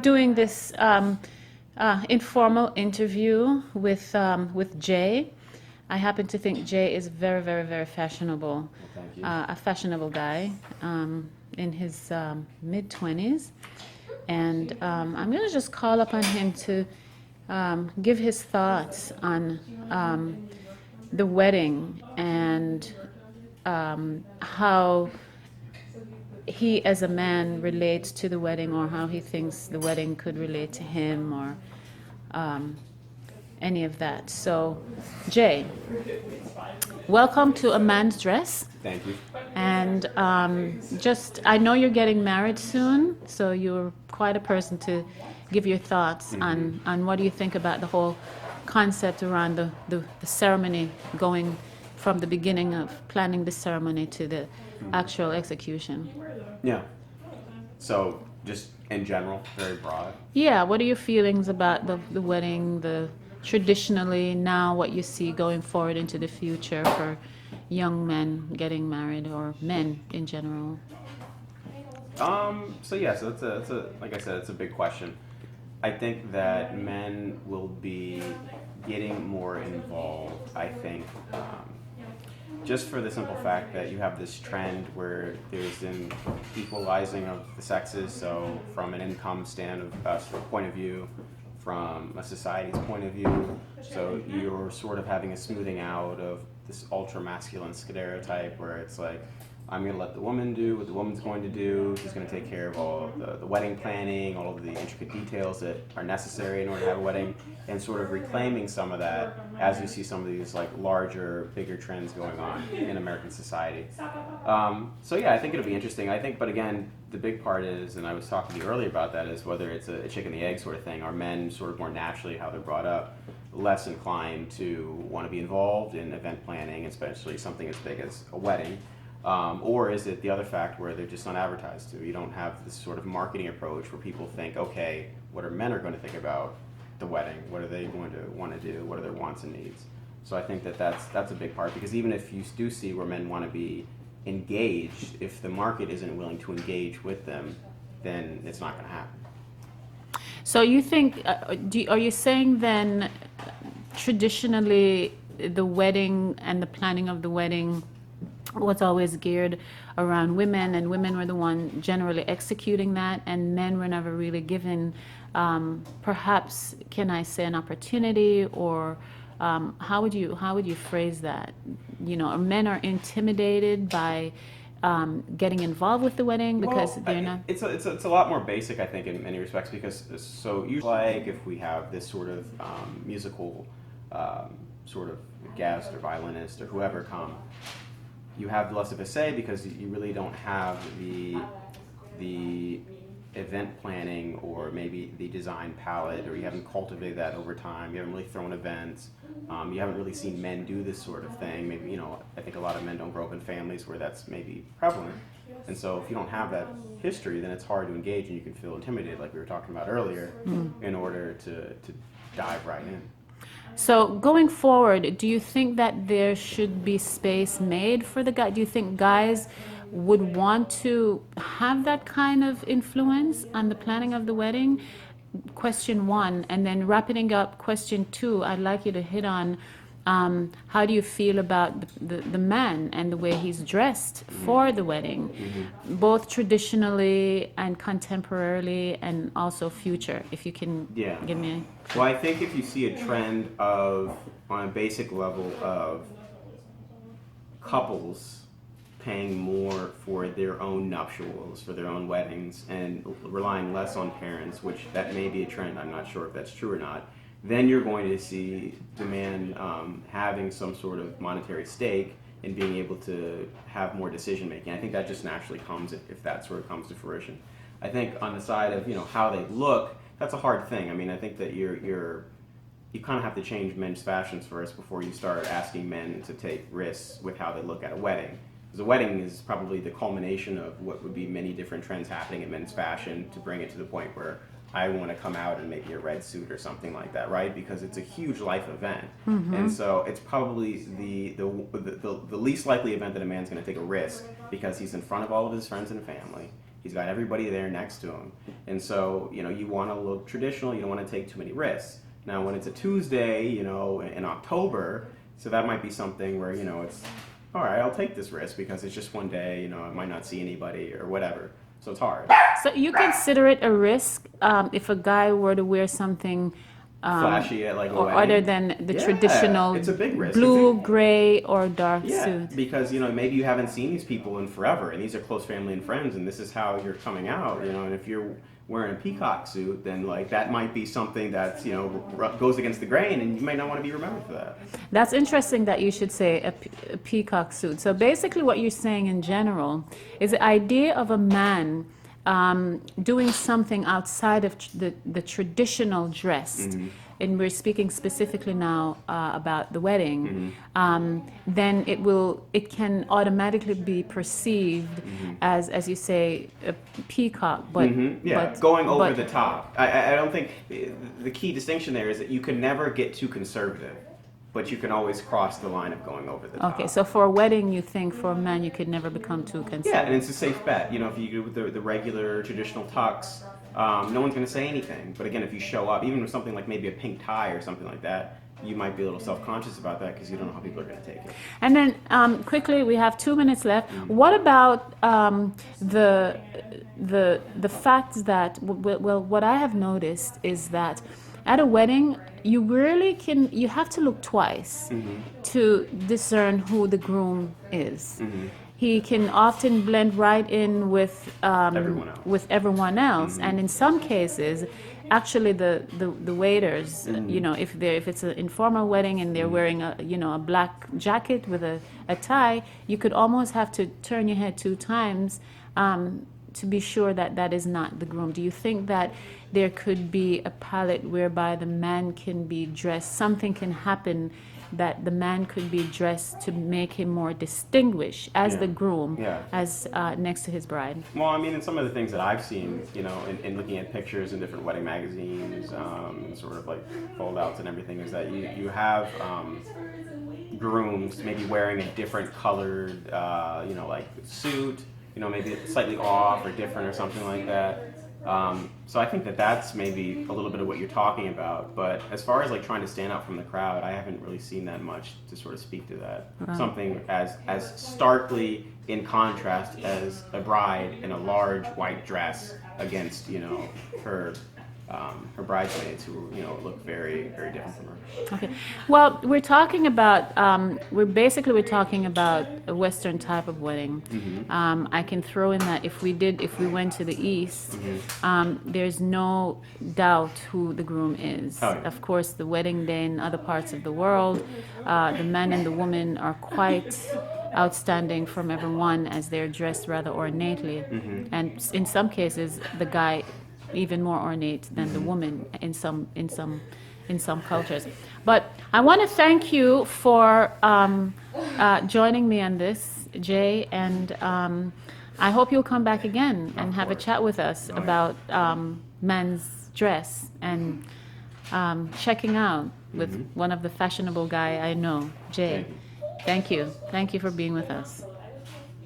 doing this informal interview with Jay. I happen to think Jay is very, very, very fashionable. Well, thank you. A fashionable guy in his mid-20s. And I'm going to just call upon him to give his thoughts on the wedding and how he as a man relates to the wedding, or how he thinks the wedding could relate to him, or any of that. So, Jay, welcome to A Man's Dress. Thank you. And I know you're getting married soon, so you're quite a person to give your thoughts on what do you think about the whole concept around the ceremony, going from the beginning of planning the ceremony to the actual execution. Yeah. So, just in general, very broad. Yeah, what are your feelings about the wedding, the traditionally now what you see going forward into the future for young men getting married, or men in general? So it's a like I said, it's a big question. I think that men will be getting more involved. I think just for the simple fact that you have this trend where there's an equalizing of the sexes. So from an income point of view, from a society's point of view, so you're sort of having a smoothing out of this ultra masculine stereotype where it's like, I'm going to let the woman do what the woman's going to do. She's going to take care of all the wedding planning, all of the intricate details that are necessary in order to have a wedding, and sort of reclaiming some of that as you see some of these like larger, bigger trends going on in American society. So yeah, I think it'll be interesting. I think, but again, the big part is, and I was talking to you earlier about that, is whether it's a chicken and the egg sort of thing. Are men sort of more naturally, how they're brought up, less inclined to want to be involved in event planning, especially something as big as a wedding? Or is it the other fact where they're just not advertised to? You don't have this sort of marketing approach where people think, okay, what are men are going to think about the wedding? What are they going to want to do? What are their wants and needs? So I think that's a big part, because even if you do see where men want to be engaged, if the market isn't willing to engage with them, then it's not going to happen. So you think, are you saying then traditionally the wedding and the planning of the wedding was always geared around women, and women were the one generally executing that, and men were never really given, perhaps, can I say, an opportunity, or how would you phrase that? You know, men are intimidated by getting involved with the wedding because they're not. It's a lot more basic, I think, in many respects, because so usually, like if we have this sort of musical sort of guest or violinist or whoever come, you have less of a say because you really don't have the event planning or maybe the design palette, or you haven't cultivated that over time. You haven't really thrown events. You haven't really seen men do this sort of thing. Maybe, you know, I think a lot of men don't grow up in families where that's maybe prevalent. And so if you don't have that history, then it's hard to engage, and you can feel intimidated, like we were talking about earlier, in order to dive right in. So going forward, do you think that there should be space made for the guy? Do you think guys would want to have that kind of influence on the planning of the wedding? Question one. And then wrapping up, question two, I'd like you to hit on how do you feel about the man and the way he's dressed for the wedding, both traditionally and contemporarily, and also future, if you can give me Well, I think if you see a trend of, on a basic level, of couples paying more for their own nuptials, for their own weddings, and relying less on parents, which that may be a trend, I'm not sure if that's true or not, then you're going to see demand having some sort of monetary stake in being able to have more decision making. I think that just naturally comes if that sort of comes to fruition. I think on the side of, you know, how they look, that's a hard thing. I mean, I think that you kind of have to change men's fashions first before you start asking men to take risks with how they look at a wedding. Because a wedding is probably the culmination of what would be many different trends happening in men's fashion to bring it to the point where I want to come out in maybe a red suit or something like that, right? Because it's a huge life event, and so it's probably the least likely event that a man's going to take a risk, because he's in front of all of his friends and family. He's got everybody there next to him. And so, you want to look traditional. You don't want to take too many risks. Now, when it's a Tuesday, in October, so that might be something where, it's, all right, I'll take this risk because it's just one day, I might not see anybody or whatever. So it's hard. So you consider it a risk if a guy were to wear something Flashy at like a or wedding. other than the Yeah, traditional it's a big risk. blue, gray, or dark Yeah, suit? because maybe you haven't seen these people in forever, and these are close family and friends, and this is how you're coming out. And if you're wearing a peacock suit, then like that might be something that's goes against the grain, and you might not want to be remembered for that. That's interesting that you should say a peacock suit. So basically, what you're saying in general is the idea of a man doing something outside of the traditional dress. Mm-hmm. And we're speaking specifically now about the wedding, Mm-hmm. then it can automatically be perceived as you say, a peacock, but Yeah, but, going over but- the top. I don't think the key distinction there is that you can never get too conservative, but you can always cross the line of going over the top. Okay, so for a wedding, you think for a man you could never become too conservative. Yeah, and it's a safe bet. If you do the regular traditional tux, no one's going to say anything. But again, if you show up, even with something like maybe a pink tie or something like that, you might be a little self-conscious about that because you don't know how people are going to take it. And then quickly, we have 2 minutes left. What about the fact that what I have noticed is that at a wedding, you have to look twice to discern who the groom is. He can often blend right in with everyone else. And in some cases, actually the waiters, if it's an informal wedding and they're wearing a black jacket with a tie, you could almost have to turn your head 2 times to be sure that that is not the groom. Do you think that there could be a palette whereby the man can be dressed, something can happen that the man could be dressed to make him more distinguished as the groom, as next to his bride? Well, I mean, in some of the things that I've seen, in looking at pictures in different wedding magazines, and sort of like fold-outs and everything, is that you have grooms maybe wearing a different colored, like suit, maybe slightly off or different or something like that. So I think that that's maybe a little bit of what you're talking about. But as far as like trying to stand out from the crowd, I haven't really seen that much to sort of speak to that. Right. Something as starkly in contrast as a bride in a large white dress against, her bridesmaids who, look very, very different from her. Okay. Well, we're talking about we're talking about a Western type of wedding. I can throw in that if we went to the East, there's no doubt who the groom is. Oh, yeah. Of course, the wedding day in other parts of the world, the man and the woman are quite outstanding from everyone as they're dressed rather ornately, and in some cases, the guy even more ornate than the woman in some cultures. But I want to thank you for joining me on this, Jay, and I hope you'll come back again and have a chat with us about men's dress and checking out with one of the fashionable guy I know, Jay. Thank you. Thank you for being with us.